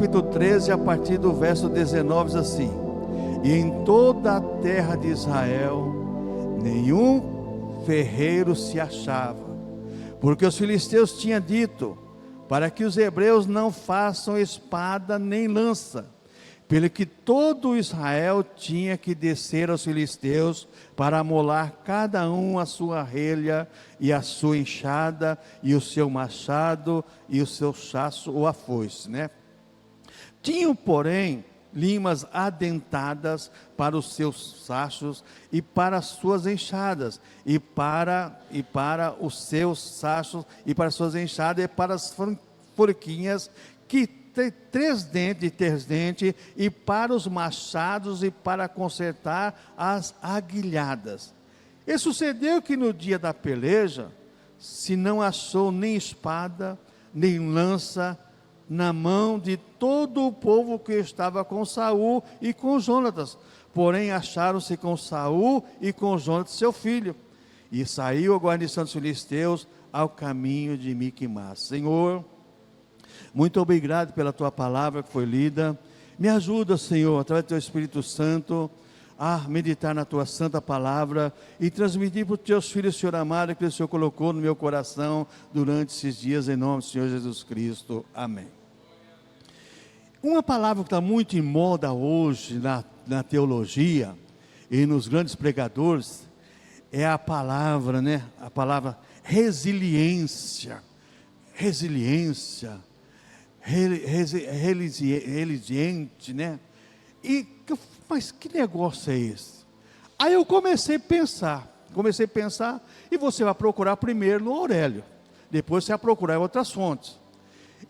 capítulo 13, a partir do verso 19, diz assim: e em toda a terra de Israel, nenhum ferreiro se achava, porque os filisteus tinham dito, para que os hebreus não façam espada nem lança, pelo que todo Israel tinha que descer aos filisteus, para amolar cada um a sua relha, e a sua enxada, e o seu machado, e o seu chaço ou a foice, né? Tinham, porém, limas adentadas para os seus sachos e para as suas enxadas, e para os seus sachos e para as suas enxadas e para as forquinhas que tem 3 dentes, e para os machados e para consertar as aguilhadas. E sucedeu que no dia da peleja, se não achou nem espada, nem lança, na mão de todo o povo que estava com Saul e com Jonatas, porém acharam-se com Saul e com Jonatas seu filho, e saiu a guarnição dos filisteus ao caminho de Miquimás. Senhor, muito obrigado pela tua palavra que foi lida. Me ajuda, Senhor, através do teu Espírito Santo, a meditar na tua santa palavra e transmitir para os teus filhos, Senhor amado, que o Senhor colocou no meu coração durante esses dias, em nome do Senhor Jesus Cristo. Amém. Uma palavra que está muito em moda hoje na teologia e nos grandes pregadores é a palavra, né? A palavra resiliência. Resiliência. Resiliente, né? Mas que negócio é esse? Aí eu comecei a pensar, e você vai procurar primeiro no Aurélio, depois você vai procurar em outras fontes.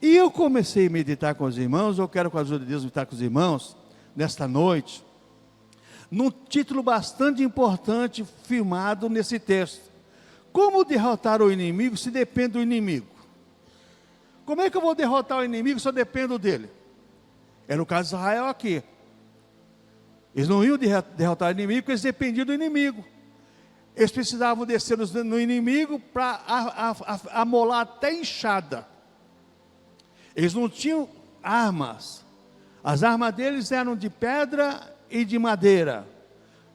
E eu comecei a meditar com os irmãos, eu quero com a ajuda de Deus meditar com os irmãos, nesta noite, num título bastante importante, firmado nesse texto: como derrotar o inimigo se depende do inimigo? Como é que eu vou derrotar o inimigo se eu dependo dele? É no caso de Israel aqui. Eles não iam derrotar o inimigo porque eles dependiam do inimigo. Eles precisavam descer no inimigo para amolar até enxada. Eles não tinham armas. As armas deles eram de pedra e de madeira.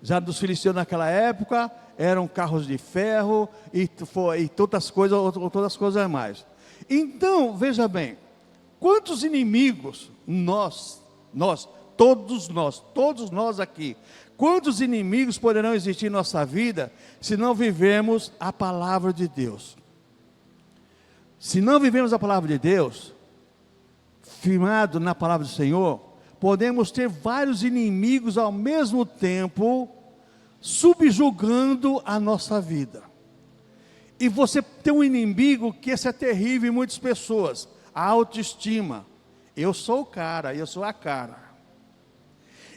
Já dos filisteus naquela época eram carros de ferro e todas as coisas mais. Então, veja bem, quantos inimigos todos nós aqui, quantos inimigos poderão existir em nossa vida se não vivemos a palavra de Deus? Se não vivemos a palavra de Deus, firmado na palavra do Senhor, podemos ter vários inimigos ao mesmo tempo, subjugando a nossa vida. E você tem um inimigo que esse é terrível em muitas pessoas: a autoestima. Eu sou o cara, eu sou a cara.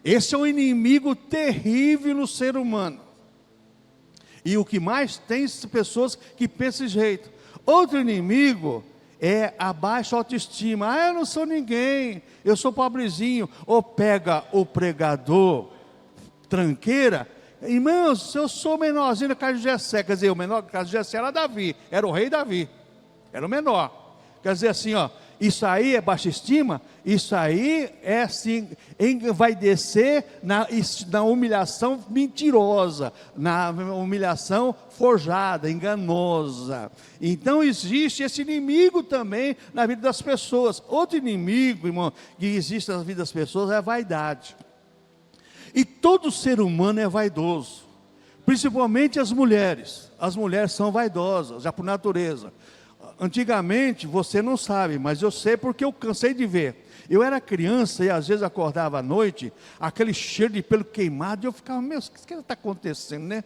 Esse é um inimigo terrível no ser humano. E o que mais tem são pessoas que pensam desse jeito. Outro inimigo é a baixa autoestima. Eu não sou ninguém, eu sou pobrezinho. Ou pega o pregador tranqueira: irmãos, eu sou menorzinho da casa de Jessé. Quer dizer, o menor da casa de Jessé era Davi, era o rei Davi, era o menor. Quer dizer assim, isso aí é baixa estima, isso aí é assim, vai descer na humilhação mentirosa, na humilhação forjada, enganosa. Então existe esse inimigo também na vida das pessoas. Outro inimigo, irmão, que existe na vida das pessoas é a vaidade. E todo ser humano é vaidoso, principalmente as mulheres. As mulheres são vaidosas, já por natureza. Antigamente, você não sabe, mas eu sei porque eu cansei de ver. Eu era criança e às vezes acordava à noite, aquele cheiro de pelo queimado, e eu ficava: meu, o que está acontecendo, né?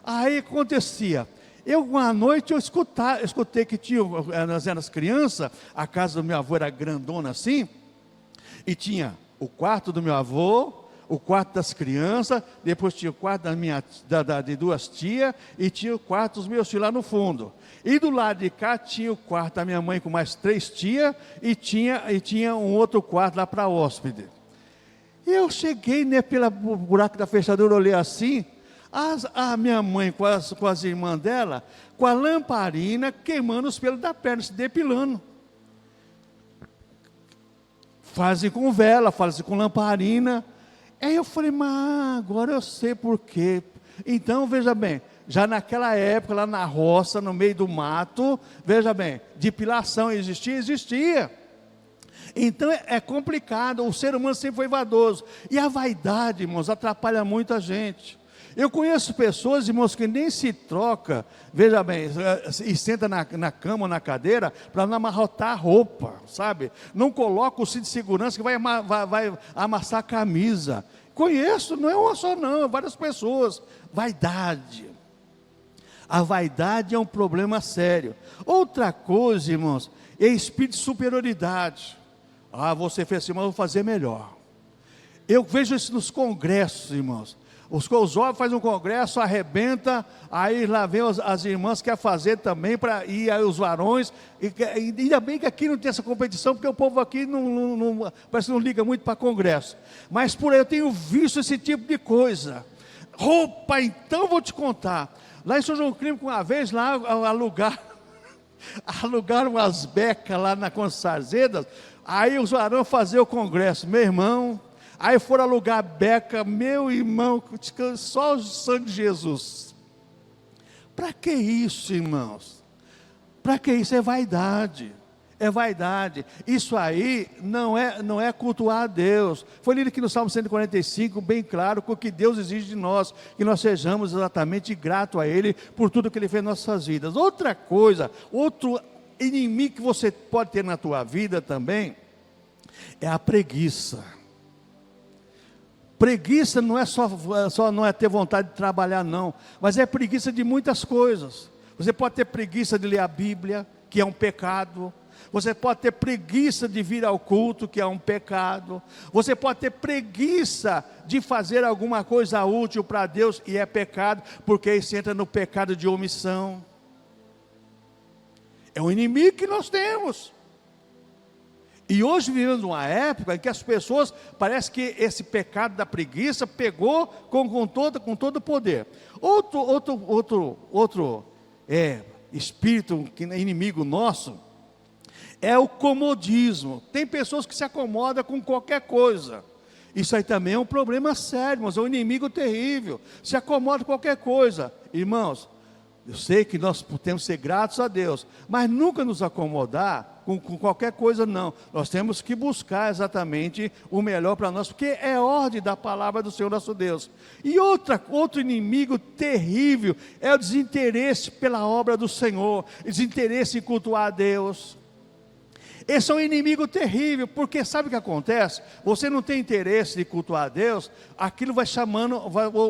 Aí acontecia, uma noite eu escutei que tinha, nós éramos crianças, a casa do meu avô era grandona assim, e tinha o quarto do meu avô, o quarto das crianças, depois tinha o quarto de 2 tias, e tinha o quarto dos meus filhos lá no fundo. E do lado de cá tinha o quarto da minha mãe com mais 3 tias, e tinha um outro quarto lá para hóspede. E eu cheguei, né, pelo buraco da fechadura, olhei assim, a minha mãe com as irmãs dela, com a lamparina, queimando os pelos da perna, se depilando. fazem com vela, fazem com lamparina. Aí eu falei, mas agora eu sei por quê. Então, veja bem, já naquela época, lá na roça, no meio do mato, veja bem, depilação existia? Existia. Então é complicado, o ser humano sempre foi vaidoso. E a vaidade, irmãos, atrapalha muito a gente. Eu conheço pessoas, irmãos, que nem se troca, veja bem, e senta na cama ou na cadeira para não amarrotar a roupa, sabe? Não coloca o cinto de segurança que vai amassar a camisa. Conheço, não é uma só não, várias pessoas. Vaidade. A vaidade é um problema sério. Outra coisa, irmãos, é espírito de superioridade. Ah, você fez assim, mas eu vou fazer melhor. Eu vejo isso nos congressos, irmãos. Os jovens fazem um congresso, arrebenta, aí lá vem as irmãs que querem fazer também, e aí os varões, e ainda bem que aqui não tem essa competição, porque o povo aqui parece que não liga muito para congresso. Mas por aí eu tenho visto esse tipo de coisa. Roupa, então vou te contar. Lá em São João Clínico, uma vez lá alugaram umas becas lá na Consazedas, aí os varões faziam o congresso, meu irmão. Aí foram alugar beca, meu irmão, só o sangue de Jesus. Para que isso, irmãos? Para que isso? É vaidade. É vaidade. Isso aí não é cultuar a Deus. Foi lido aqui no Salmo 145, bem claro, com o que Deus exige de nós, que nós sejamos exatamente gratos a Ele por tudo que Ele fez em nossas vidas. Outra coisa, outro inimigo que você pode ter na tua vida também, é a preguiça. Preguiça não é só não é ter vontade de trabalhar não, mas é preguiça de muitas coisas. Você pode ter preguiça de ler a Bíblia, que é um pecado. Você pode ter preguiça de vir ao culto, que é um pecado. Você pode ter preguiça de fazer alguma coisa útil para Deus, e é pecado, porque aí você entra no pecado de omissão. É um inimigo que nós temos. E hoje vivemos uma época em que as pessoas, parece que esse pecado da preguiça pegou com todo o poder. Outro espírito que é inimigo nosso, é o comodismo. Tem pessoas que se acomodam com qualquer coisa. Isso aí também é um problema sério, mas é um inimigo terrível. Se acomoda com qualquer coisa. Irmãos, eu sei que nós temos que ser gratos a Deus, mas nunca nos acomodar com qualquer coisa não. Nós temos que buscar exatamente o melhor para nós, porque é ordem da palavra do Senhor nosso Deus. E outro inimigo terrível é o desinteresse pela obra do Senhor, desinteresse em cultuar a Deus. Esse é um inimigo terrível, porque sabe o que acontece? Você não tem interesse de cultuar a Deus, aquilo vai chamando,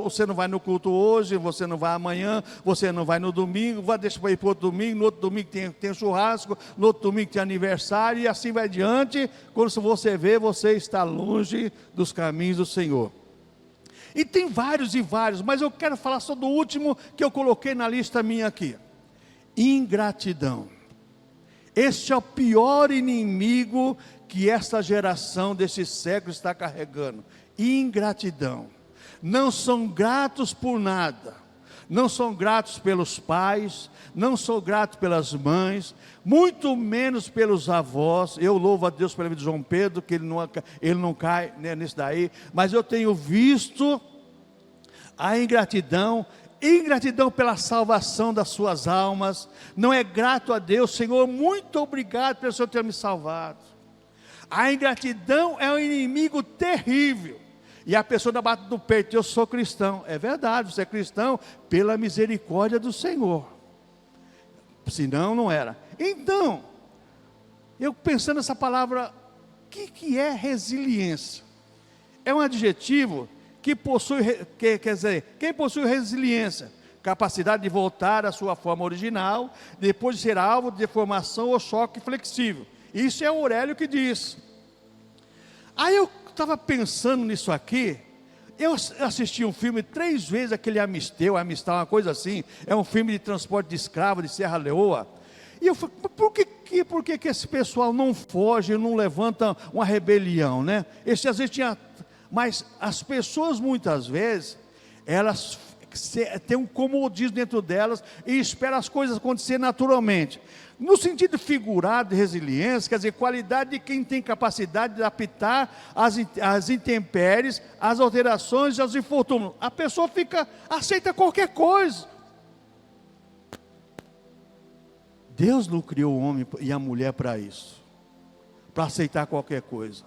você não vai no culto hoje, você não vai amanhã, você não vai no domingo, deixa para ir para outro domingo, no outro domingo tem churrasco, no outro domingo tem aniversário, e assim vai adiante. Quando você vê, você está longe dos caminhos do Senhor. E tem vários e vários, mas eu quero falar só do último que eu coloquei na lista minha aqui: ingratidão. Este é o pior inimigo que esta geração desse século está carregando. Ingratidão. Não são gratos por nada. Não são gratos pelos pais, não são gratos pelas mães, muito menos pelos avós. Eu louvo a Deus pela vida de João Pedro, que ele não cai nisso daí. Mas eu tenho visto a ingratidão pela salvação das suas almas. Não é grato a Deus: Senhor, muito obrigado pelo Senhor ter me salvado. A ingratidão é um inimigo terrível, e a pessoa dá bate do peito: eu sou cristão. É verdade, você é cristão pela misericórdia do Senhor, senão não era. Então, eu pensando nessa palavra, o que é resiliência? É um adjetivo que possui, quer dizer, quem possui resiliência? Capacidade de voltar à sua forma original, depois de ser alvo de deformação ou choque flexível. Isso é o Aurélio que diz. Aí eu estava pensando nisso aqui, eu assisti um filme 3 vezes, aquele Amisteu, uma coisa assim, é um filme de transporte de escravo de Serra Leoa. E eu falei, por que esse pessoal não foge, não levanta uma rebelião, né? Esse às vezes tinha... Mas as pessoas muitas vezes, elas tem um comodismo dentro delas e espera as coisas acontecerem naturalmente. No sentido figurado de resiliência, quer dizer, qualidade de quem tem capacidade de adaptar as intempéries, as alterações e aos infortúnios. A pessoa aceita qualquer coisa. Deus não criou o homem e a mulher para isso, para aceitar qualquer coisa.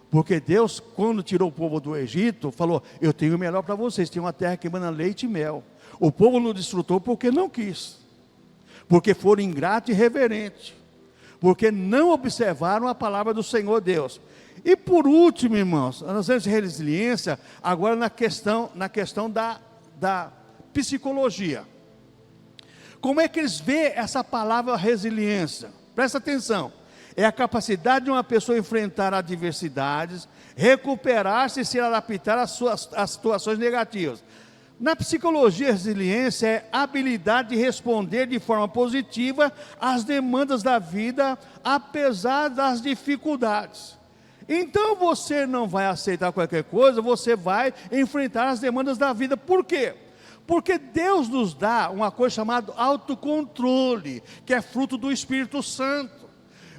Porque Deus, quando tirou o povo do Egito, falou: eu tenho o melhor para vocês, tem uma terra que emana leite e mel. O povo não desfrutou porque não quis, porque foram ingratos e irreverentes, porque não observaram a palavra do Senhor Deus. E por último, irmãos, nós temos resiliência agora na questão da psicologia. Como é que eles veem essa palavra resiliência? Presta atenção. É a capacidade de uma pessoa enfrentar adversidades, recuperar-se e se adaptar às situações negativas. Na psicologia, a resiliência é a habilidade de responder de forma positiva às demandas da vida, apesar das dificuldades. Então você não vai aceitar qualquer coisa, você vai enfrentar as demandas da vida. Por quê? Porque Deus nos dá uma coisa chamada autocontrole, que é fruto do Espírito Santo.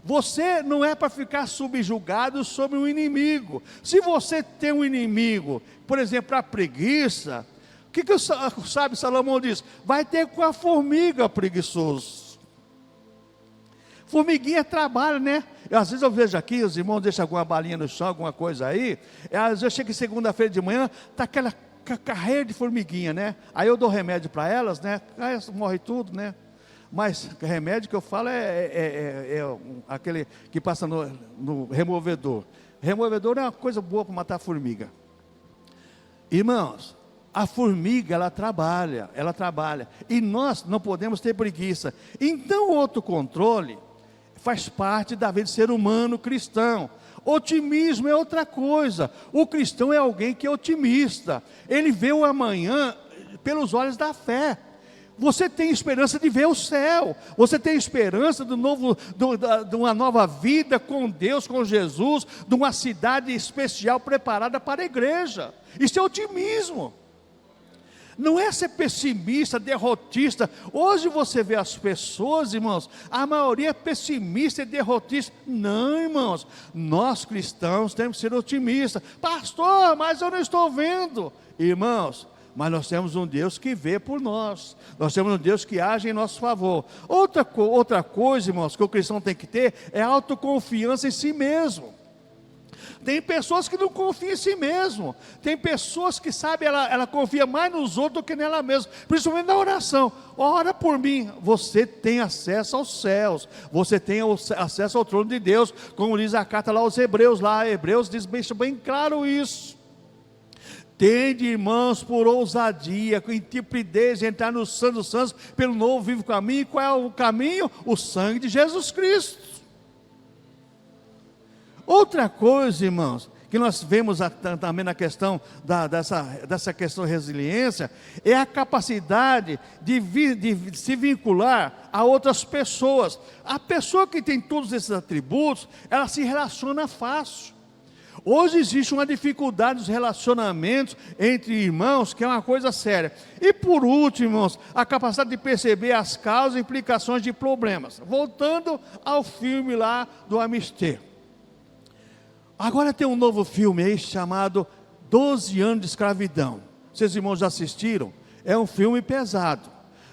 Você não é para ficar subjugado sobre um inimigo. Se você tem um inimigo, por exemplo, a preguiça, o que o sábio Salomão diz? Vai ter com a formiga, preguiçoso. Formiguinha trabalha, né? Às vezes eu vejo aqui, os irmãos deixam alguma balinha no chão, alguma coisa aí. Às vezes eu chego segunda-feira de manhã, está aquela carreira de formiguinha, né? Aí eu dou remédio para elas, né? Aí morre tudo, né? Mas remédio que eu falo é aquele que passa no removedor. Removedor é uma coisa boa para matar a formiga. Irmãos, a formiga, ela trabalha. E nós não podemos ter preguiça. Então o autocontrole faz parte da vida do ser humano cristão. Otimismo é outra coisa. O cristão é alguém que é otimista. Ele vê o amanhã pelos olhos da fé. Você tem esperança de ver o céu. Você tem esperança de uma nova vida com Deus, com Jesus, de uma cidade especial preparada para a igreja. Isso é otimismo. Não é ser pessimista, derrotista. Hoje você vê as pessoas, irmãos, a maioria é pessimista e derrotista. Não, irmãos, nós cristãos temos que ser otimistas. Pastor, mas eu não estou vendo. Irmãos, mas nós temos um Deus que vê por nós. Nós temos um Deus que age em nosso favor. Outra coisa, irmãos, que o cristão tem que ter é autoconfiança em si mesmo. Tem pessoas que não confiam em si mesmo. Tem pessoas que, sabe, ela confia mais nos outros do que nela mesma. Principalmente na oração. Ora por mim. Você tem acesso aos céus. Você tem acesso ao trono de Deus. Como diz a carta lá aos Hebreus. Lá, Hebreus diz bem claro isso. Tende, irmãos, por ousadia, com intrepidez, entrar no Santo dos Santos, pelo novo vivo caminho. Qual é o caminho? O sangue de Jesus Cristo. Outra coisa, irmãos, que nós vemos também na questão dessa questão de resiliência, é a capacidade de se vincular a outras pessoas. A pessoa que tem todos esses atributos, ela se relaciona fácil. Hoje existe uma dificuldade nos relacionamentos entre irmãos, que é uma coisa séria. E por último, irmãos, a capacidade de perceber as causas e implicações de problemas. Voltando ao filme lá do Amisté. Agora tem um novo filme aí chamado 12 anos de escravidão. Vocês irmãos já assistiram? É um filme pesado,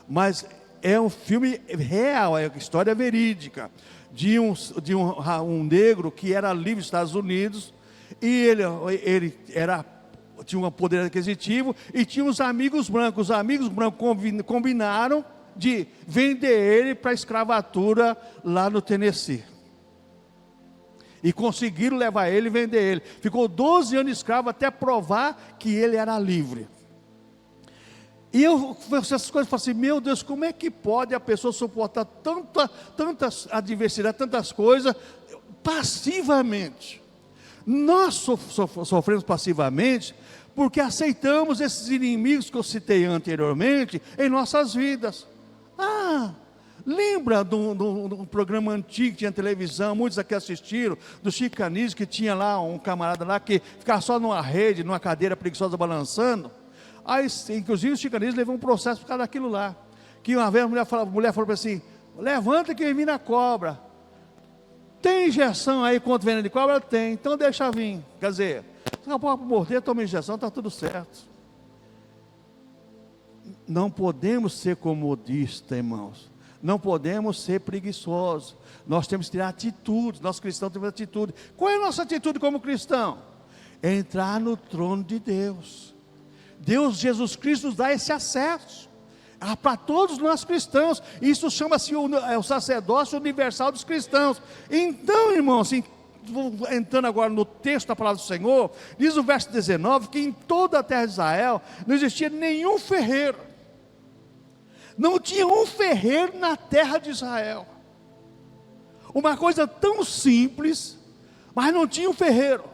mas é um filme real, é história verídica, de um negro que era livre nos Estados Unidos, e ele tinha um poder aquisitivo, e tinha uns amigos brancos. Os amigos brancos combinaram de vender ele para a escravatura lá no Tennessee. E conseguiram levar ele e vender ele. Ficou 12 anos escravo até provar que ele era livre. E essas coisas, eu falo assim, meu Deus, como é que pode a pessoa suportar tantas adversidades, tantas coisas, passivamente? Nós sofremos passivamente, porque aceitamos esses inimigos que eu citei anteriormente, em nossas vidas. Lembra de um programa antigo que tinha televisão, muitos aqui assistiram, do Chico Anísio, que tinha lá um camarada lá que ficava só numa rede, numa cadeira preguiçosa balançando. Aí, inclusive, os chicanistas levam um processo por causa daquilo lá. Que uma vez a mulher falou assim: levanta que vem na cobra. Tem injeção aí contra veneno de cobra? Tem, então deixa vir. Quer dizer, se não pode morder, toma injeção, está tudo certo. Não podemos ser comodistas, irmãos. Não podemos ser preguiçosos. Nós temos que ter atitude. Nós cristãos temos atitude. Qual é a nossa atitude como cristão? Entrar no trono de Deus. Deus, Jesus Cristo, nos dá esse acesso para todos nós cristãos. Isso chama-se o sacerdócio universal dos cristãos. Então, irmãos, entrando agora no texto da palavra do Senhor, diz o verso 19, que em toda a terra de Israel não existia nenhum ferreiro. Não tinha um ferreiro na terra de Israel. Uma coisa tão simples, mas não tinha um ferreiro.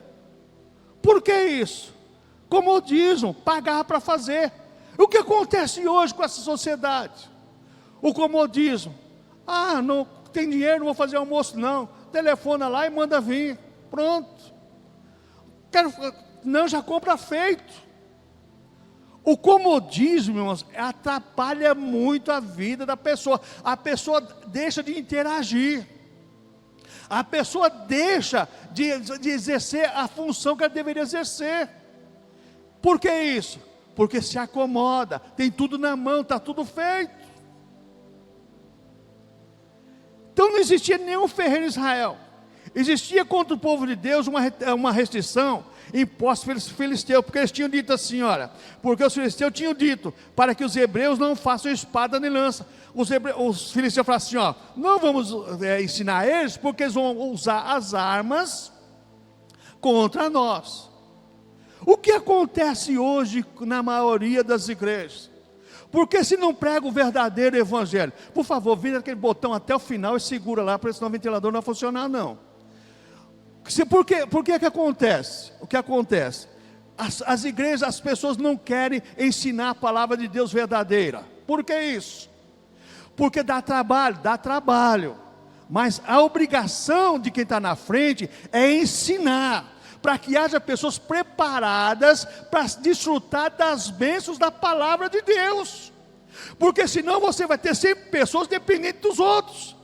Por que isso? Comodismo, pagar para fazer. O que acontece hoje com essa sociedade? O comodismo. Ah, não tem dinheiro, não vou fazer almoço não. Telefona lá e manda vir. Pronto. Não, já compra feito. O comodismo, irmãos, atrapalha muito a vida da pessoa. A pessoa deixa de interagir. A pessoa deixa de exercer a função que ela deveria exercer. Por que isso? Porque se acomoda, tem tudo na mão, está tudo feito. Então não existia nenhum ferreiro em Israel. Existia contra o povo de Deus uma restrição imposta pelos filisteus, porque eles tinham dito assim, olha, porque os filisteus tinham dito, para que os hebreus não façam espada nem lança. Os filisteus falaram assim, ó, não vamos ensinar eles, porque eles vão usar as armas contra nós. O que acontece hoje na maioria das igrejas? Porque se não prega o verdadeiro evangelho, por favor, vira aquele botão até o final e segura lá, porque senão o ventilador não vai funcionar não. Por que acontece? O que acontece? As igrejas, as pessoas não querem ensinar a palavra de Deus verdadeira. Por que isso? Porque dá trabalho. Mas a obrigação de quem está na frente é ensinar, para que haja pessoas preparadas para desfrutar das bênçãos da palavra de Deus. Porque senão você vai ter sempre pessoas dependentes dos outros.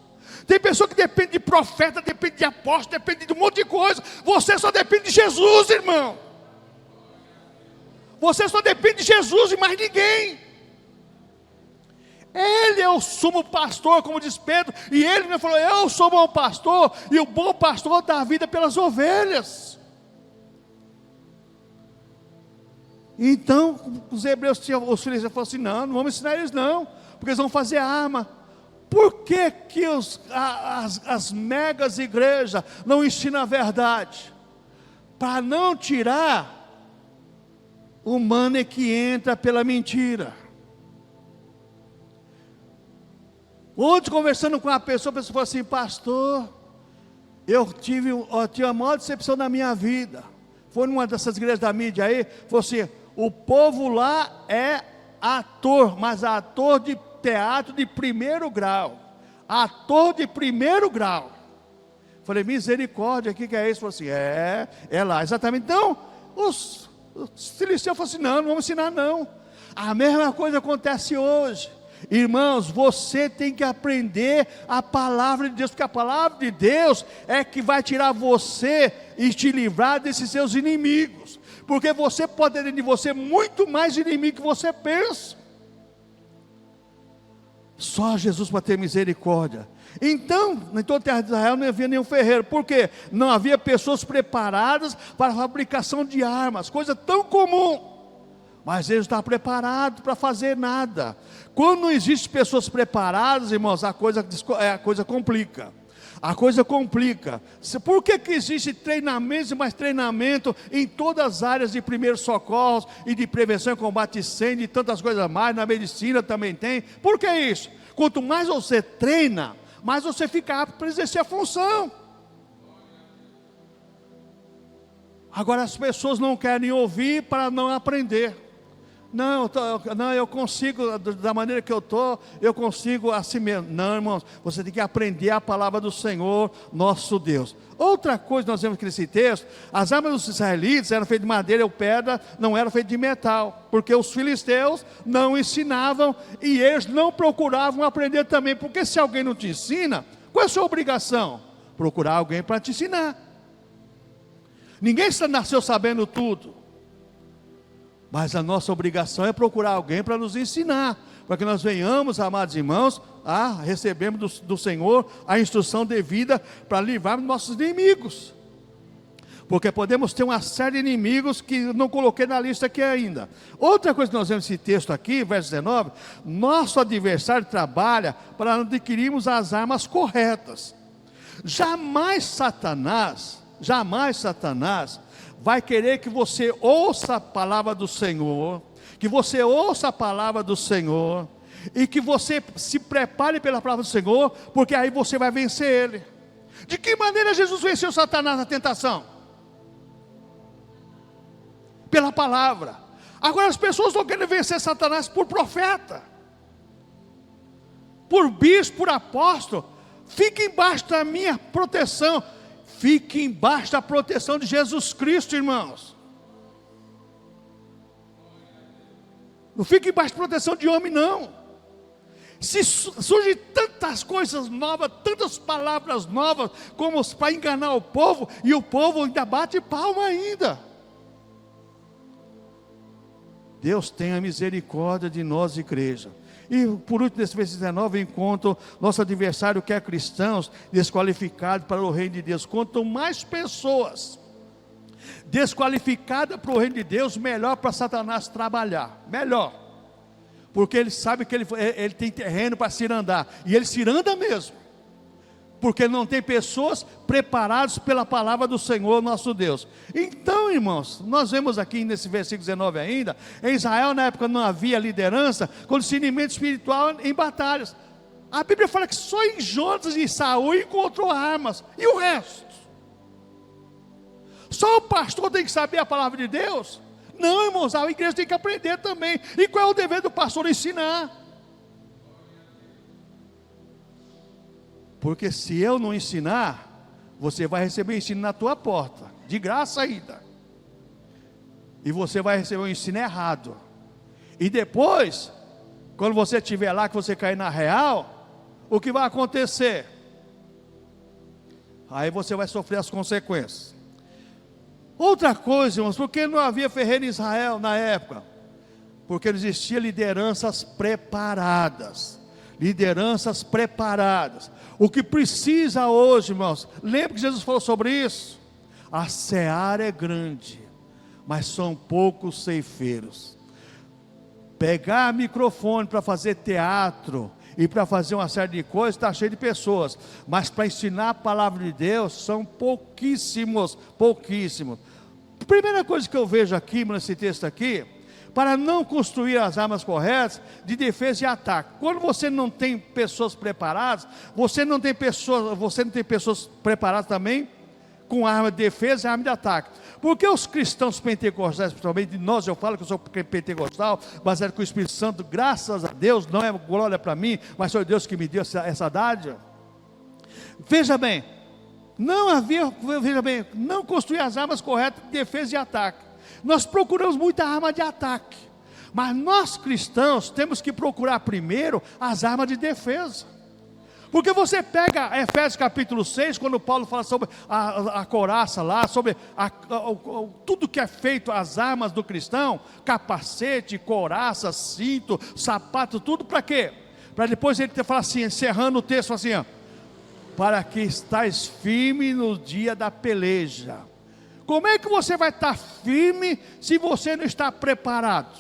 Tem pessoa que depende de profeta, depende de apóstolo, depende de um monte de coisa. Você só depende de Jesus, irmão. Você só depende de Jesus e mais ninguém. Ele é o sumo pastor, como diz Pedro. E ele me falou, eu sou bom pastor. E o bom pastor dá a vida pelas ovelhas. Então, os hebreus, os filisteus falaram assim, não vamos ensinar eles não, porque eles vão fazer arma. Por que as megas igrejas não ensinam a verdade? Para não tirar o money que entra pela mentira. Ontem, conversando com uma pessoa, a pessoa falou assim, pastor, eu tive a maior decepção da minha vida. Foi numa dessas igrejas da mídia aí, falou assim, o povo lá é ator, mas ator de teatro de primeiro grau. Ator de primeiro grau. Falei, misericórdia, o que é isso? Falou assim, é lá, exatamente. Então, os filisteus falaram assim, não vamos ensinar não. A mesma coisa acontece hoje. Irmãos, você tem que aprender a palavra de Deus, porque a palavra de Deus é que vai tirar você e te livrar desses seus inimigos. Porque você pode ter de você muito mais inimigo que você pensa. Só Jesus para ter misericórdia. Então, em toda a terra de Israel não havia nenhum ferreiro. Por quê? Não havia pessoas preparadas para a fabricação de armas, coisa tão comum. Mas eles não estavam preparados para fazer nada. Quando não existem pessoas preparadas, irmãos, a coisa complica. A coisa complica. Por que existe treinamento e mais treinamento em todas as áreas de primeiros socorros e de prevenção e combate a incêndio e tantas coisas mais, na medicina também tem? Por que isso? Quanto mais você treina, mais você fica apto para exercer a função. Agora as pessoas não querem ouvir para não aprender. Não, não, eu consigo, da maneira que eu estou, eu consigo assim mesmo. Não, irmãos, você tem que aprender a palavra do Senhor, nosso Deus. Outra coisa que nós vemos aqui nesse texto, as armas dos israelitas eram feitas de madeira ou pedra, não eram feitas de metal, porque os filisteus não ensinavam e eles não procuravam aprender também, porque se alguém não te ensina, qual é a sua obrigação? Procurar alguém para te ensinar. Ninguém nasceu sabendo tudo. Mas a nossa obrigação é procurar alguém para nos ensinar, para que nós venhamos, amados irmãos, a recebermos do Senhor a instrução devida para livrarmos nossos inimigos. Porque podemos ter uma série de inimigos que não coloquei na lista aqui ainda. Outra coisa que nós vemos nesse texto aqui, verso 19, nosso adversário trabalha para adquirirmos as armas corretas. Jamais Satanás vai querer que você ouça a palavra do Senhor, que você ouça a palavra do Senhor, e que você se prepare pela palavra do Senhor, porque aí você vai vencer ele. De que maneira Jesus venceu Satanás na tentação? Pela palavra. Agora as pessoas estão querendo vencer Satanás por profeta, por bispo, por apóstolo. Fique embaixo da minha proteção. Fique embaixo da proteção de Jesus Cristo, irmãos. Não fique embaixo da proteção de homem, não. Se surgem tantas coisas novas, tantas palavras novas, como para enganar o povo, e o povo ainda bate palma ainda. Deus tenha misericórdia de nós, igreja. E por último, nesse versículo 19, eu encontro nosso adversário que é cristãos, desqualificado para o reino de Deus. Quanto mais pessoas desqualificadas para o reino de Deus, melhor para Satanás trabalhar, melhor. Porque ele sabe que ele tem terreno para cirandar, e ele ciranda mesmo. Porque não tem pessoas preparadas pela palavra do Senhor nosso Deus. Então, irmãos, nós vemos aqui nesse versículo 19 ainda, em Israel na época não havia liderança com discernimento espiritual em batalhas. A Bíblia fala que só em Jonas e Saul encontrou armas, e o resto? Só o pastor tem que saber a palavra de Deus? Não, irmãos, a igreja tem que aprender também. E qual é o dever do pastor? Ensinar. Porque se eu não ensinar, você vai receber ensino na tua porta, de graça ainda. E você vai receber o ensino errado. E depois, quando você estiver lá, que você cair na real, o que vai acontecer? Aí você vai sofrer as consequências. Outra coisa, irmãos, por que não havia ferreiro em Israel na época? Porque não existia lideranças preparadas. Lideranças preparadas. O que precisa hoje, irmãos, lembra que Jesus falou sobre isso? A seara é grande, mas são poucos ceifeiros. Pegar microfone para fazer teatro e para fazer uma série de coisas, está cheio de pessoas, mas para ensinar a palavra de Deus, são pouquíssimos. A primeira coisa que eu vejo aqui, nesse texto aqui, para não construir as armas corretas de defesa e ataque. Quando você não tem pessoas preparadas, você não tem pessoas preparadas também com arma de defesa e arma de ataque. Porque os cristãos pentecostais, principalmente nós, eu falo que eu sou pentecostal, baseado com o Espírito Santo, graças a Deus, não é glória para mim, mas foi Deus que me deu essa dádiva. Veja bem, não construir as armas corretas de defesa e ataque. Nós procuramos muita arma de ataque, mas nós cristãos temos que procurar primeiro as armas de defesa. Porque você pega Efésios capítulo 6, quando Paulo fala sobre a couraça lá, sobre tudo que é feito, as armas do cristão, capacete, couraça, cinto, sapato, tudo para quê? Para depois ele falar assim, encerrando o texto assim, ó, para que estais firme no dia da peleja. Como é que você vai estar firme se você não está preparado?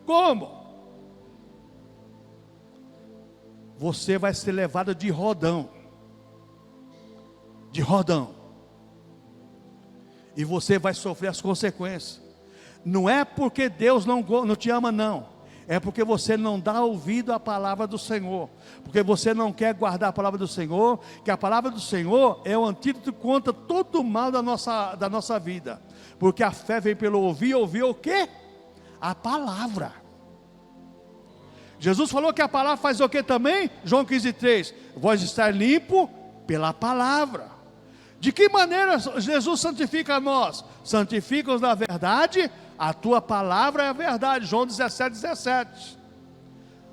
Como? Você vai ser levado de rodão. E você vai sofrer as consequências. Não é porque Deus não te ama, não. É porque você não dá ouvido à palavra do Senhor, porque você não quer guardar a palavra do Senhor, que a palavra do Senhor é o antídoto contra todo o mal da nossa vida. Porque a fé vem pelo ouvir, ouvir o quê? A palavra. Jesus falou que a palavra faz o que também? João 15:3, vós estar limpo pela palavra. De que maneira Jesus santifica nós? Santifica-os na verdade, a tua palavra é a verdade. João 17:17.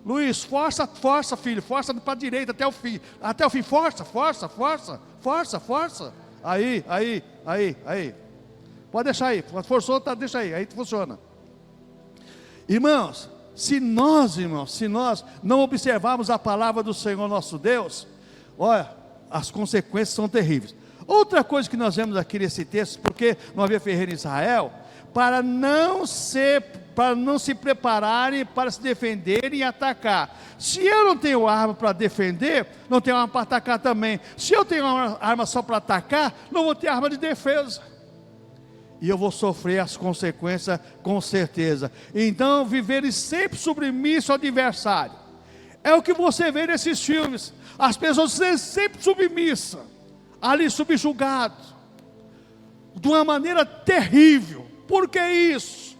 Luiz, força, filho, força para a direita até o fim, força. Aí, pode deixar aí, forçou, tá, deixa aí funciona. Irmãos, se nós não observarmos a palavra do Senhor nosso Deus, olha, as consequências são terríveis. Outra coisa que nós vemos aqui nesse texto, porque não havia ferreiro em Israel, para não se prepararem para se defenderem e atacar. Se eu não tenho arma para defender, não tenho arma para atacar também. Se eu tenho uma arma só para atacar, não vou ter arma de defesa. E eu vou sofrer as consequências com certeza. Então, viverem sempre submisso ao adversário. É o que você vê nesses filmes. As pessoas sempre submissas, ali subjugadas, de uma maneira terrível. Por que isso?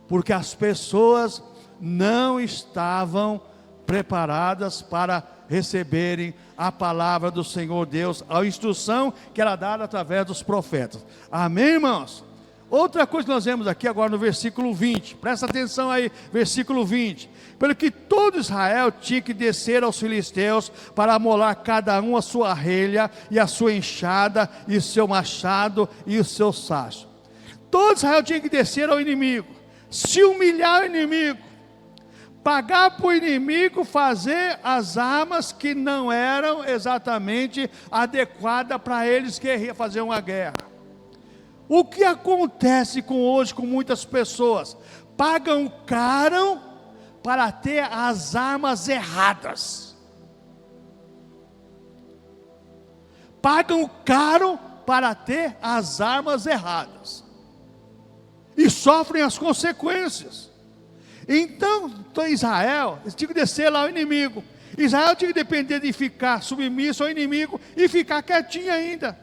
Porque as pessoas não estavam preparadas para receberem a palavra do Senhor Deus, a instrução que era dada através dos profetas. Amém, irmãos? Outra coisa que nós vemos aqui agora no versículo 20, presta atenção aí, versículo 20. Pelo que todo Israel tinha que descer aos filisteus para amolar cada um a sua relha e a sua enxada e o seu machado e o seu sacho. Todo Israel tinha que descer ao inimigo, se humilhar o inimigo, pagar para o inimigo fazer as armas que não eram exatamente adequadas para eles que iam fazer uma guerra. O que acontece hoje com muitas pessoas? Pagam caro para ter as armas erradas. Pagam caro para ter as armas erradas. E sofrem as consequências. Então Israel tinha que descer lá ao inimigo. Israel tinha que depender de ficar submisso ao inimigo e ficar quietinho ainda.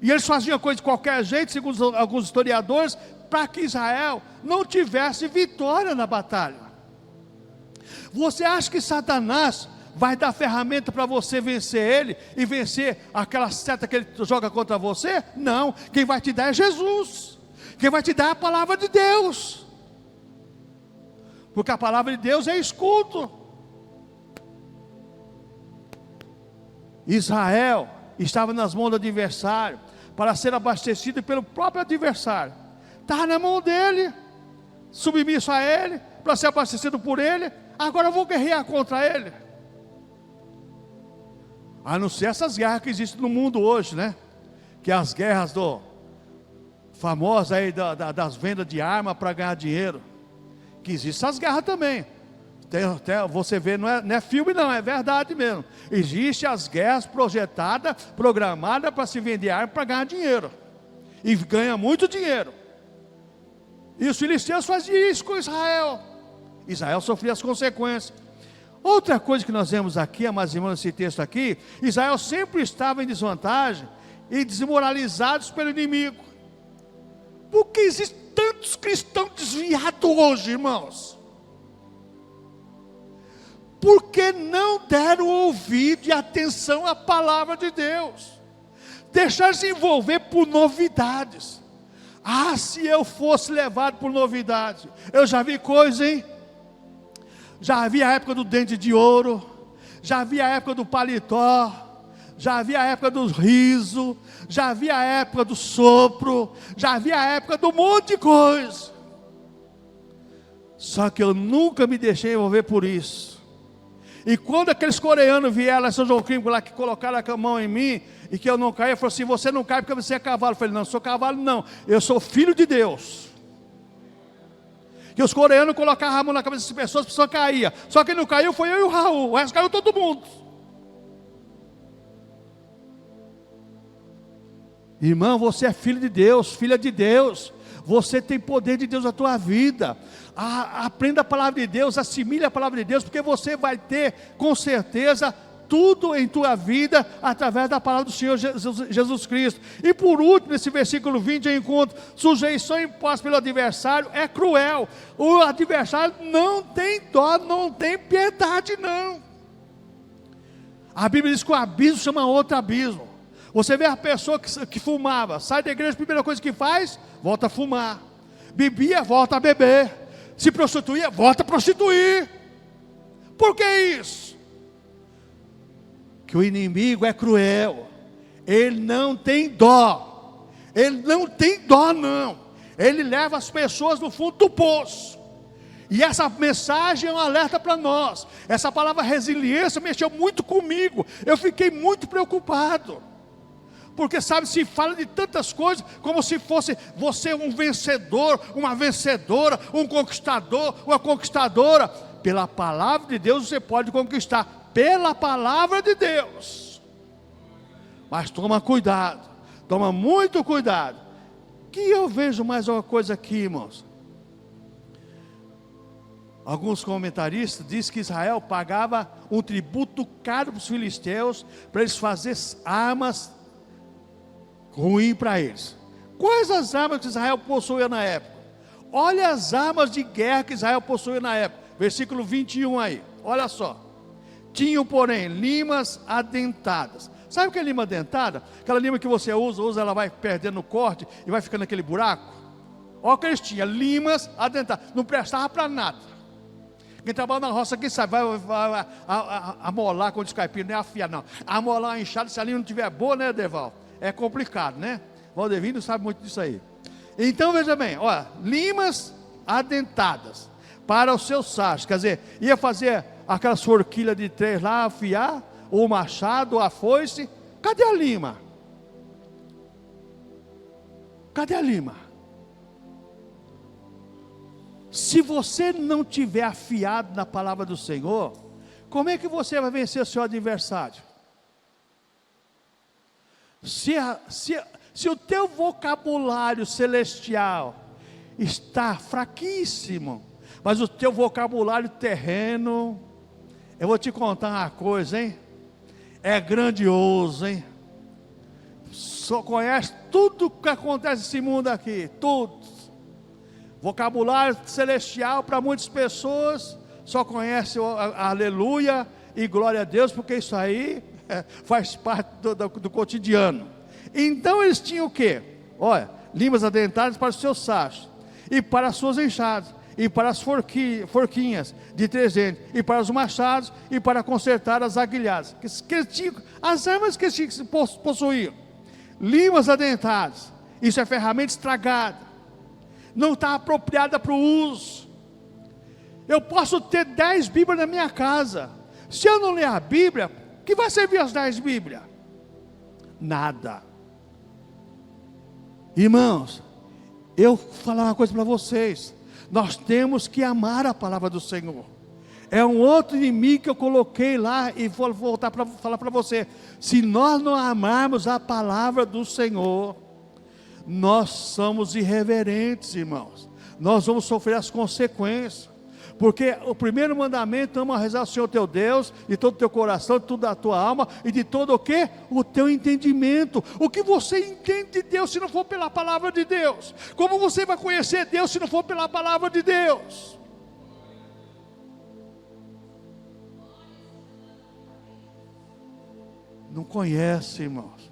E eles faziam coisa de qualquer jeito, segundo alguns historiadores, para que Israel não tivesse vitória na batalha. Você acha que Satanás vai dar ferramenta para você vencer ele e vencer aquela seta que ele joga contra você? Não, quem vai te dar é Jesus. Quem vai te dar é a palavra de Deus. Porque a palavra de Deus é escudo. Israel estava nas mãos do adversário para ser abastecido pelo próprio adversário. Estava na mão dele, submisso a ele, para ser abastecido por ele. Agora eu vou guerrear contra ele. A não ser essas guerras que existem no mundo hoje, né? Que é as guerras famosas aí das vendas de arma para ganhar dinheiro. Que existem essas guerras também. Você vê, não é filme não, é verdade mesmo. Existem as guerras projetadas, programadas para se vender arma para ganhar dinheiro. E ganha muito dinheiro. E os filisteus faziam isso com Israel. Israel sofria as consequências. Outra coisa que nós vemos aqui, amados irmãos, nesse texto aqui, Israel sempre estava em desvantagem e desmoralizados pelo inimigo. Por que existem tantos cristãos desviados hoje, irmãos? Porque não deram ouvido e atenção à palavra de Deus. Deixaram-se envolver por novidades. Ah, se eu fosse levado por novidades. Eu já vi coisa, hein? Já vi a época do dente de ouro. Já vi a época do paletó. Já vi a época do riso. Já vi a época do sopro. Já vi a época do monte de coisa. Só que eu nunca me deixei envolver por isso. E quando aqueles coreanos vieram lá em São João Clínico, lá que colocaram a mão em mim, e que eu não caí, falou assim, você não cai porque você é cavalo. Eu falei, não, eu sou cavalo não, eu sou filho de Deus. Que os coreanos colocaram a mão na cabeça das pessoas, a pessoa caía. Só que não caiu foi eu e o Raul, o resto caiu todo mundo. Irmão, você é filho de Deus, filha de Deus. Você tem poder de Deus na tua vida. Aprenda a palavra de Deus, assimile a palavra de Deus, porque você vai ter, com certeza, tudo em tua vida através da palavra do Senhor Jesus Cristo. E por último, nesse versículo 20, eu encontro: sujeição imposta pelo adversário é cruel. O adversário não tem dó, não tem piedade, não. A Bíblia diz que o abismo chama outro abismo. Você vê a pessoa que fumava, sai da igreja, a primeira coisa que faz, volta a fumar. Bebia, volta a beber. Se prostituía, volta a prostituir. Por que isso? Que o inimigo é cruel. Ele não tem dó. Ele não tem dó, não. Ele leva as pessoas no fundo do poço. E essa mensagem é um alerta para nós. Essa palavra resiliência mexeu muito comigo. Eu fiquei muito preocupado. Porque sabe, se fala de tantas coisas, como se fosse você um vencedor, uma vencedora, um conquistador, uma conquistadora. Pela palavra de Deus você pode conquistar, pela palavra de Deus. Mas toma cuidado, toma muito cuidado. Que eu vejo mais uma coisa aqui, irmãos. Alguns comentaristas dizem que Israel pagava um tributo caro para os filisteus, para eles fazerem armas ruim para eles. Quais as armas que Israel possuía na época? Olha as armas de guerra que Israel possuía na época. Versículo 21 aí, olha só. Tinham, porém, limas adentadas. Sabe o que é lima dentada? Aquela lima que você usa, ela vai perdendo o corte e vai ficando naquele buraco. Olha o que eles tinham, limas adentadas. Não prestava para nada. Quem trabalha na roça aqui sabe, vai amolar com descaipira, não é afiar não. Amolar inchado, se a lima não estiver boa, né, Deval? É complicado, né? Valdevino sabe muito disso aí. Então veja bem, olha, limas adentadas para os seus sachos. Quer dizer, ia fazer aquelas forquilhas de 3 lá, afiar, ou machado, ou a foice. Cadê a lima? Cadê a lima? Se você não tiver afiado na palavra do Senhor, como é que você vai vencer o seu adversário? Se o teu vocabulário celestial está fraquíssimo, mas o teu vocabulário terreno, eu vou te contar uma coisa, hein? É grandioso, hein? Só conhece tudo que acontece nesse mundo aqui, tudo. Vocabulário celestial para muitas pessoas só conhece o aleluia e glória a Deus, porque isso aí faz parte do cotidiano. Então eles tinham o quê? Olha, limas adentadas para os seus sachos, e para as suas enxadas, e para as forquinhas de 3 dentes, e para os machados, e para consertar as aguilhadas. As armas que eles possuíam, limas adentadas, isso é ferramenta estragada, não está apropriada para o uso. Eu posso ter 10 Bíblias na minha casa, se eu não ler a Bíblia, que vai servir as 10 Bíblias? Nada. Irmãos, eu vou falar uma coisa para vocês, nós temos que amar a palavra do Senhor. É um outro inimigo que eu coloquei lá, e vou voltar para falar para você. Se nós não amarmos a palavra do Senhor, nós somos irreverentes, irmãos. Nós vamos sofrer as consequências. Porque o primeiro mandamento: ama a rezar ao Senhor teu Deus de todo o teu coração, de toda a tua alma e de todo o quê? O teu entendimento. O que você entende de Deus se não for pela palavra de Deus? Como você vai conhecer Deus se não for pela palavra de Deus? Não conhece, irmãos.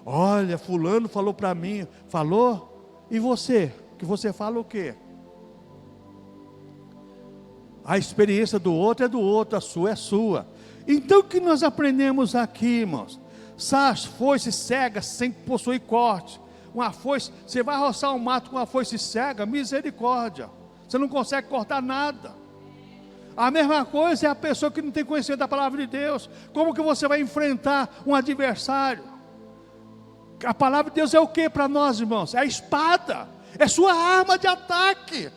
Olha, fulano falou para mim, falou, e você? Que você fala o quê? A experiência do outro é do outro, a sua é sua. Então o que nós aprendemos aqui, irmãos? Foice cega sem possuir corte. Uma foice, você vai roçar um mato com uma foice cega, misericórdia. Você não consegue cortar nada. A mesma coisa é a pessoa que não tem conhecimento da palavra de Deus. Como que você vai enfrentar um adversário? A palavra de Deus é o que para nós, irmãos? É a espada, é sua arma de ataque.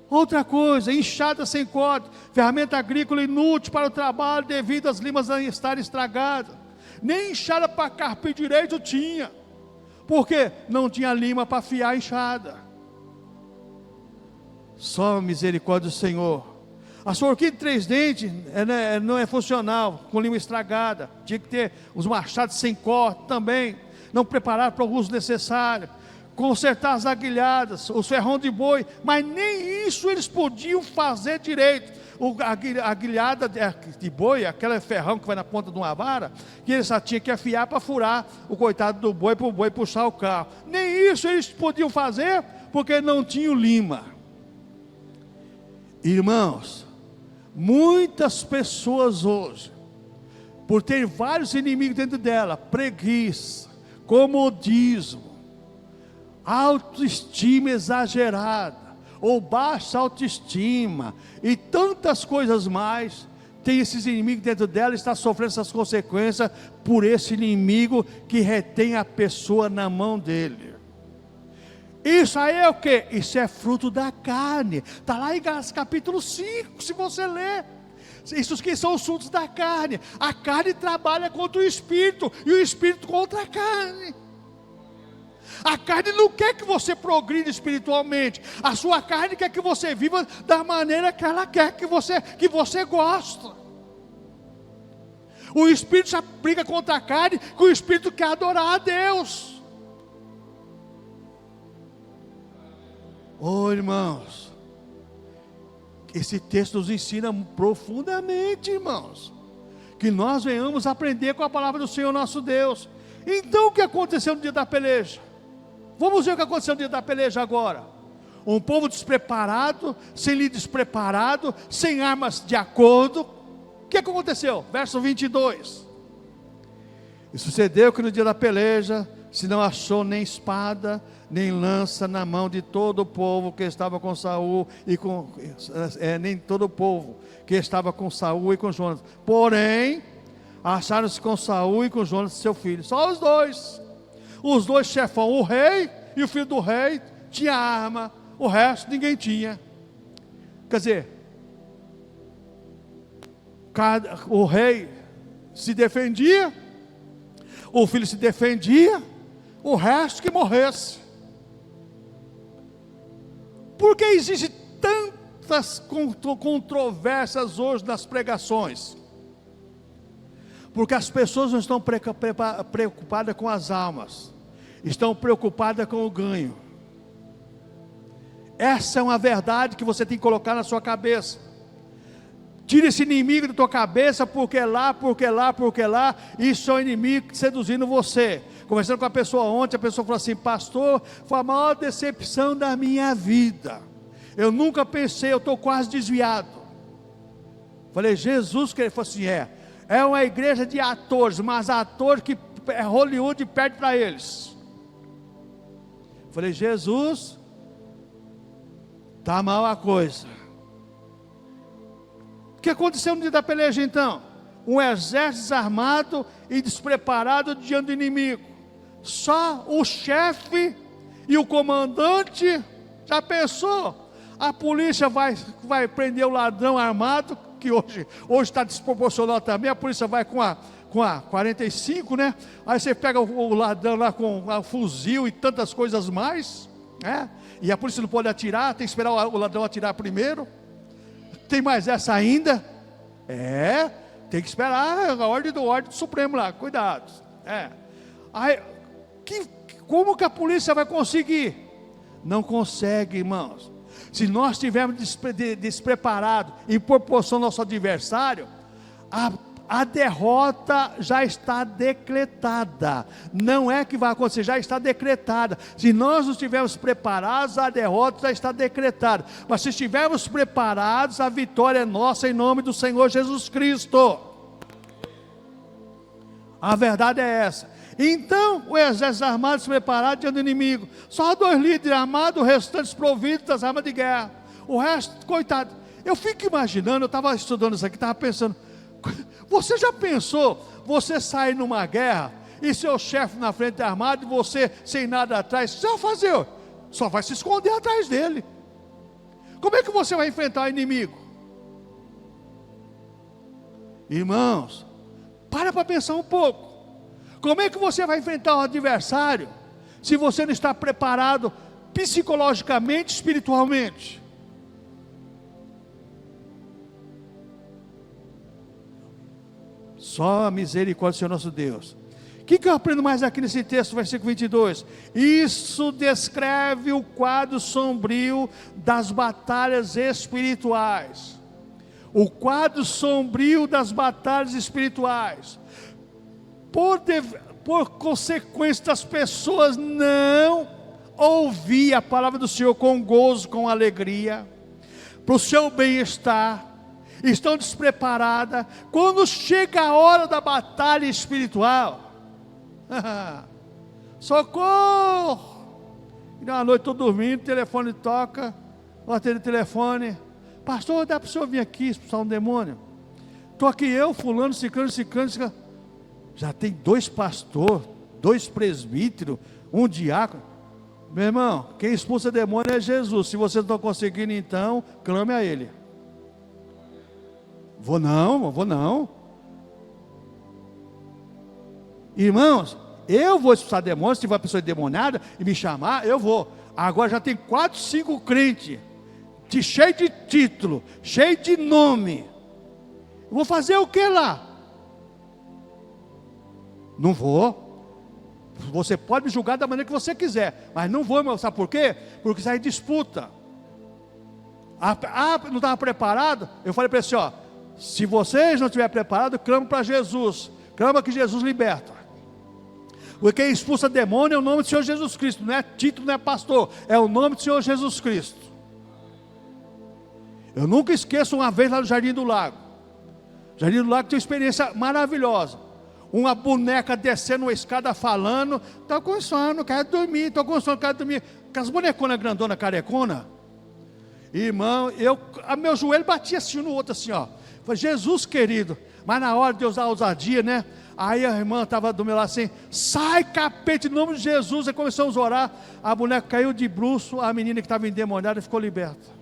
Outra coisa, enxada sem corte, ferramenta agrícola inútil para o trabalho devido às limas estarem estragadas. Nem enxada para carpir direito tinha, porque não tinha lima para afiar a enxada. Só a misericórdia do Senhor. A sua orquídea de 3 dentes não é funcional, com lima estragada. Tinha que ter os machados sem corte também, não preparado para o uso necessário. Consertar as aguilhadas, os ferrão de boi, mas nem isso eles podiam fazer direito. A aguilhada de boi, aquele ferrão que vai na ponta de uma vara, que eles só tinham que afiar para furar o coitado do boi, para o boi puxar o carro. Nem isso eles podiam fazer, porque não tinham lima. Irmãos, muitas pessoas hoje, por ter vários inimigos dentro dela, preguiça, comodismo, autoestima exagerada, ou baixa autoestima, e tantas coisas mais, tem esses inimigos dentro dela, está sofrendo essas consequências, por esse inimigo que retém a pessoa na mão dele. Isso aí é o que? Isso é fruto da carne, está lá em Gálatas capítulo 5, se você ler. Isso que são os frutos da carne. A carne trabalha contra o Espírito, e o Espírito contra a carne. A carne não quer que você progrida espiritualmente. A sua carne quer que você viva da maneira que ela quer, que você gosta. O Espírito já briga contra a carne, que o Espírito quer adorar a Deus. Oh, irmãos, esse texto nos ensina profundamente, irmãos, que nós venhamos aprender com a palavra do Senhor nosso Deus. Então o que aconteceu no dia da peleja? Vamos ver o que aconteceu no dia da peleja agora. Um povo despreparado, sem líder despreparado, sem armas de acordo. O que aconteceu? Verso 22. E sucedeu que no dia da peleja, se não achou nem espada, nem lança na mão de todo o povo que estava com Saul nem todo o povo que estava com Saul e com Jonas. Porém, acharam-se com Saul e com Jonas, seu filho. Só os dois. Os dois chefão, o rei e o filho do rei, tinha arma, o resto ninguém tinha. Quer dizer, o rei se defendia, o filho se defendia, o resto que morresse. Por que existem tantas controvérsias hoje nas pregações? Porque as pessoas não estão preocupadas com as almas, estão preocupadas com o ganho. Essa é uma verdade que você tem que colocar na sua cabeça. Tira esse inimigo da tua cabeça, porque lá, isso é um inimigo seduzindo você. Conversando com a pessoa ontem, a pessoa falou assim: pastor, foi a maior decepção da minha vida. Eu nunca pensei, eu estou quase desviado. Falei, Jesus, que ele falou assim, é uma igreja de atores, mas atores que Hollywood perde para eles. Falei, Jesus, está mal a coisa. O que aconteceu no dia da peleja então? Um exército desarmado e despreparado diante do inimigo. Só o chefe e o comandante. Já pensou? A polícia vai prender o ladrão armado, que hoje está desproporcional também. A polícia vai com a 45, né? Aí você pega o ladrão lá com o fuzil e tantas coisas mais, né? E a polícia não pode atirar, tem que esperar o ladrão atirar primeiro. Tem mais essa ainda? Tem que esperar a ordem do Supremo lá, cuidado. Aí, como que a polícia vai conseguir? Não consegue, irmãos. Se nós estivermos despreparados em proporção ao nosso adversário, a derrota já está decretada. Não é que vai acontecer, já está decretada. Se nós não estivermos preparados, a derrota já está decretada. Mas se estivermos preparados, a vitória é nossa em nome do Senhor Jesus Cristo. A verdade é essa. Então, o exército armado se preparado diante do inimigo. Só 2 líderes armados, o restante desprovido das armas de guerra. O resto, coitado. Eu fico imaginando, eu estava estudando isso aqui, estava pensando, você já pensou, você sair numa guerra, e seu chefe na frente armado, e você sem nada atrás, o que você vai fazer? Só vai se esconder atrás dele. Como é que você vai enfrentar o inimigo? Irmãos, para pensar um pouco. Como é que você vai enfrentar o adversário, se você não está preparado psicologicamente, espiritualmente? Só a misericórdia do Senhor nosso Deus. O que eu aprendo mais aqui nesse texto, versículo 22? Isso descreve o quadro sombrio das batalhas espirituais. O quadro sombrio das batalhas espirituais. Por consequência das pessoas não ouvir a palavra do Senhor com gozo, com alegria, para o seu bem-estar, estão despreparadas. Quando chega a hora da batalha espiritual, socorro! E na noite estou dormindo, o telefone toca, eu atendo o telefone, pastor, dá para o senhor vir aqui expulsar um demônio? Estou aqui eu, fulano, ciclano, já tem 2 pastores, 2 presbíteros, um diácono. Meu irmão, quem expulsa demônio é Jesus. Se vocês não estão conseguindo, então clame a Ele. Vou não. Irmãos, eu vou expulsar demônios. Se tiver uma pessoa endemoniada e me chamar, eu vou. Agora já tem 4, 5 crentes, cheio de título, cheio de nome. Eu vou fazer o que lá? Não vou. Você pode me julgar da maneira que você quiser, mas não vou, irmão. Sabe por quê? Porque isso aí é disputa. Não estava preparado? Eu falei para ele assim, ó, se vocês não estiverem preparados, clama para Jesus. Clama que Jesus liberta. Porque quem expulsa demônio é o nome do Senhor Jesus Cristo. Não é título, não é pastor. É o nome do Senhor Jesus Cristo. Eu nunca esqueço uma vez lá no Jardim do Lago. Jardim do Lago tem uma experiência maravilhosa. Uma boneca descendo uma escada falando, estou com sono, quero dormir, com as boneconas grandona, carecona. Irmão, meu joelho batia assim um no outro, assim, ó. Falei, Jesus querido, mas na hora de usar a ousadia, né? Aí a irmã estava do meu lado assim, sai capeta, em nome de Jesus. Aí começamos a orar, a boneca caiu de bruço, a menina que estava endemoniada ficou liberta.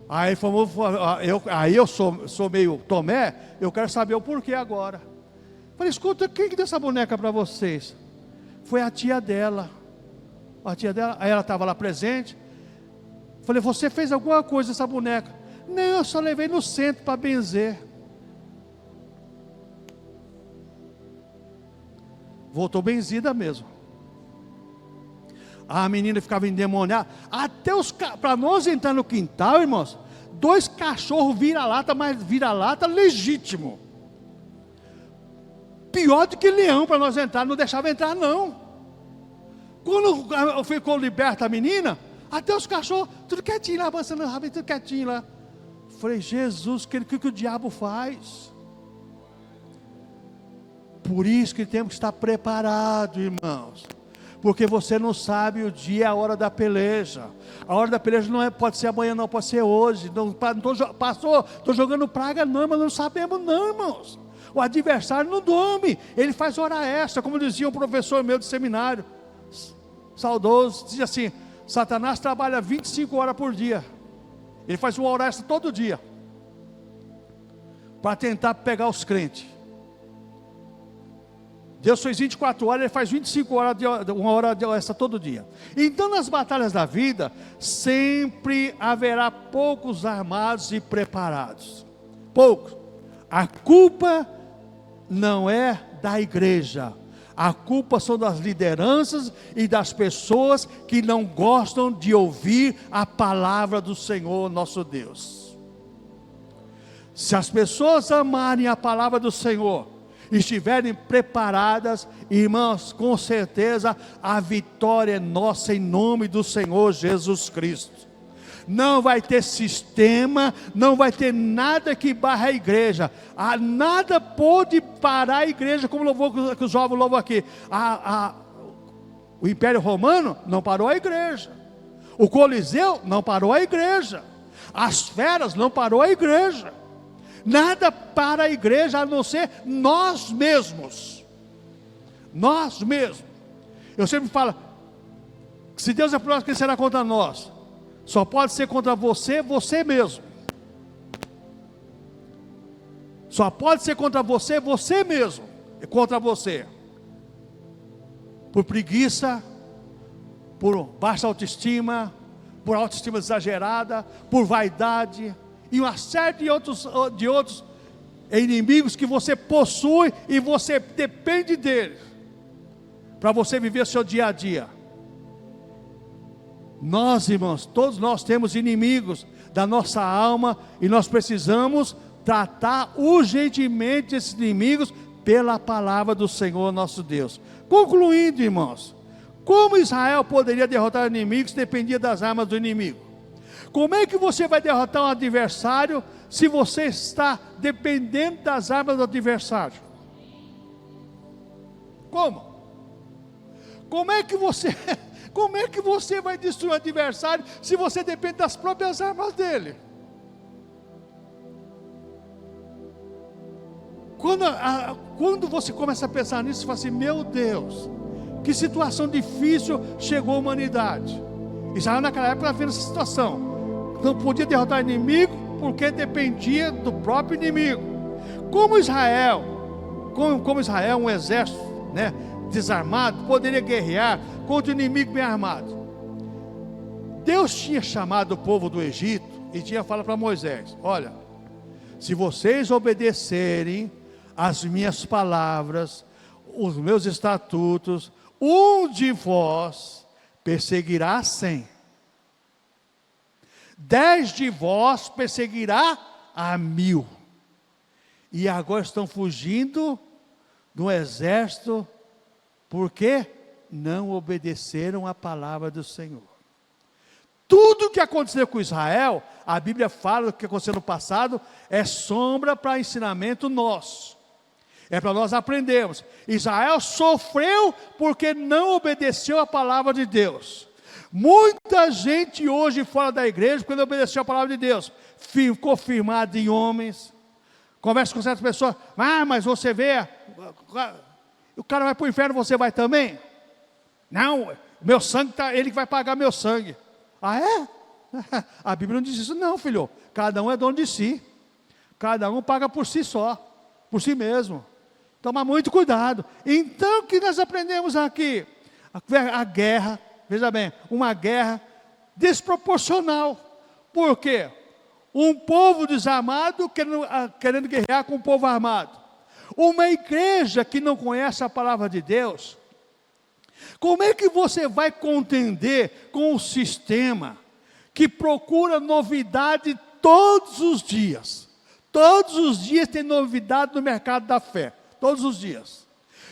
Aí eu sou meio Tomé, eu quero saber o porquê agora. Falei, escuta, quem que deu essa boneca para vocês? Foi a tia dela. Aí ela estava lá presente. Falei, você fez alguma coisa essa boneca? Não, eu só levei no centro para benzer. Voltou benzida mesmo. A menina ficava endemoniada. Para nós entrar no quintal, irmãos, 2 cachorros vira-lata, mas vira-lata legítimo. Pior do que leão para nós entrar, não deixava entrar não. Quando ficou liberta a menina, até os cachorros, tudo quietinho lá, avançando o rabo, tudo quietinho lá. Falei, Jesus, o que o diabo faz? Por isso que temos que estar preparados, irmãos. Porque você não sabe o dia e a hora da peleja. A hora da peleja não pode ser amanhã, não pode ser hoje. Pastor, estou jogando praga não, mas não sabemos não, irmãos. O adversário não dorme, ele faz hora extra, como dizia um professor meu de seminário, saudoso, dizia assim, Satanás trabalha 25 horas por dia. Ele faz uma hora extra todo dia, para tentar pegar os crentes. Deus fez 24 horas, Ele faz 25 horas, uma hora de essa todo dia. Então nas batalhas da vida, sempre haverá poucos armados e preparados. Poucos. A culpa não é da igreja. A culpa são das lideranças e das pessoas que não gostam de ouvir a palavra do Senhor nosso Deus. Se as pessoas amarem a palavra do Senhor, estiverem preparadas, irmãos, com certeza a vitória é nossa em nome do Senhor Jesus Cristo. Não vai ter sistema, não vai ter nada que barre a igreja. Nada pode parar a igreja, como louvou que os jovens louvam aqui. O Império Romano não parou a igreja. O Coliseu não parou a igreja. As feras não parou a igreja. Nada para a igreja a não ser nós mesmos. Nós mesmos. Eu sempre falo, se Deus é por nós, quem será contra nós? Só pode ser contra você, você mesmo. Só pode ser contra você, você mesmo. É contra você. Por preguiça, por baixa autoestima, por autoestima exagerada, por vaidade, e uma série de outros inimigos que você possui e você depende deles para você viver seu dia a dia. Nós, irmãos, todos nós temos inimigos da nossa alma e nós precisamos tratar urgentemente esses inimigos pela palavra do Senhor nosso Deus. Concluindo, irmãos, como Israel poderia derrotar inimigos se dependia das armas do inimigo? Como é que você vai derrotar um adversário se você está dependendo das armas do adversário? Como? Como é que você vai destruir o adversário se você depende das próprias armas dele? Quando você começa a pensar nisso, você fala assim: meu Deus, que situação difícil chegou a humanidade. Israel naquela época estava vendo essa situação, não podia derrotar o inimigo porque dependia do próprio inimigo. Como Israel, um exército, né, desarmado, poderia guerrear contra o inimigo bem armado? Deus tinha chamado o povo do Egito e tinha falado para Moisés: olha, se vocês obedecerem as minhas palavras, os meus estatutos, um de vós perseguirá 100, 10 de vós perseguirá a 1000. E agora estão fugindo do exército, porque não obedeceram a palavra do Senhor. Tudo o que aconteceu com Israel, a Bíblia fala que aconteceu no passado, é sombra para ensinamento nosso. É para nós aprendermos. Israel sofreu porque não obedeceu a palavra de Deus. Muita gente hoje fora da igreja, quando obedeceu a palavra de Deus, ficou firmado em homens. Conversa com certas pessoas: mas você vê, o cara vai para o inferno, você vai também? Não, meu sangue ele que vai pagar meu sangue. Ah, é? A Bíblia não diz isso não, filho. Cada um é dono de si. Cada um paga por si só, por si mesmo. Toma muito cuidado. Então, o que nós aprendemos aqui? A guerra, veja bem, uma guerra desproporcional. Por quê? Um povo desarmado querendo guerrear com um povo armado. Uma igreja que não conhece a palavra de Deus. Como é que você vai contender com um sistema que procura novidade todos os dias? Todos os dias tem novidade no mercado da fé. Todos os dias.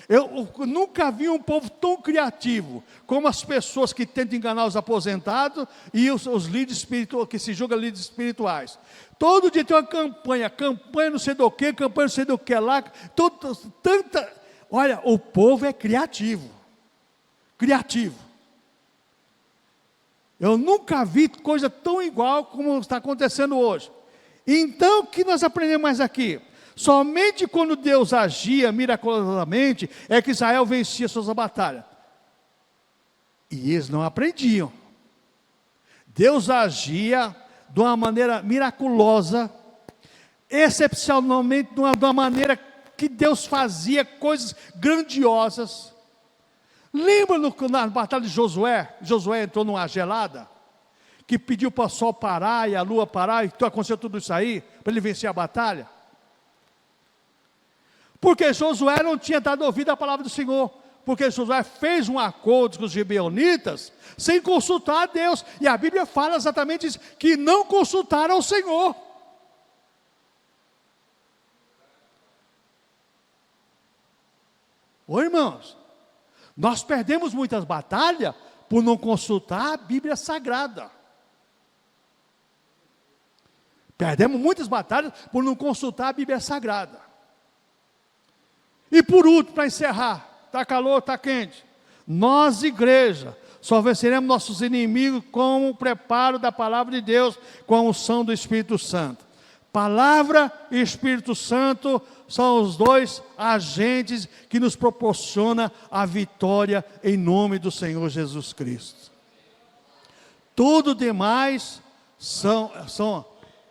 Eu nunca vi um povo tão criativo como as pessoas que tentam enganar os aposentados e os líderes espirituais, que se julgam líderes espirituais. Todo dia tem uma campanha não sei do que, campanha não sei do que lá, tanta. Olha, o povo é criativo. Criativo. Eu nunca vi coisa tão igual como está acontecendo hoje. Então, o que nós aprendemos mais aqui? Somente quando Deus agia miraculosamente é que Israel vencia suas batalhas. E eles não aprendiam. Deus agia de uma maneira miraculosa, excepcionalmente de uma maneira que Deus fazia coisas grandiosas. Lembra na batalha de Josué? Josué entrou numa gelada, que pediu para o sol parar e a lua parar, e aconteceu tudo isso aí, para ele vencer a batalha. Porque Josué não tinha dado ouvido à palavra do Senhor. Porque Josué fez um acordo com os gibeonitas, sem consultar a Deus. E a Bíblia fala exatamente isso, que não consultaram o Senhor. Oi, irmãos, nós perdemos muitas batalhas por não consultar a Bíblia Sagrada. Perdemos muitas batalhas por não consultar a Bíblia Sagrada. E por último, para encerrar, está calor, está quente. Nós, igreja, só venceremos nossos inimigos com o preparo da palavra de Deus, com a unção do Espírito Santo. Palavra e Espírito Santo são os dois agentes que nos proporcionam a vitória em nome do Senhor Jesus Cristo. Tudo demais são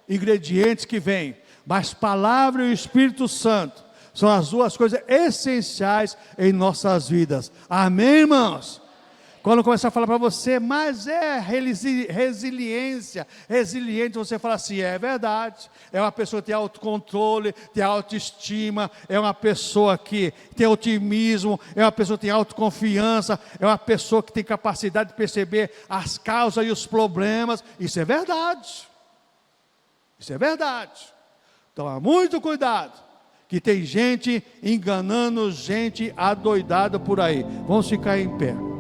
ingredientes que vêm, mas palavra e Espírito Santo são as duas coisas essenciais em nossas vidas. Amém, irmãos? Quando começar a falar para você, mas é resiliência, resiliente, você fala assim, é verdade. É uma pessoa que tem autocontrole, tem autoestima, é uma pessoa que tem otimismo, é uma pessoa que tem autoconfiança, é uma pessoa que tem capacidade de perceber as causas e os problemas. Isso é verdade. Isso é verdade. Toma muito cuidado, que tem gente enganando gente adoidada por aí. Vamos ficar em pé.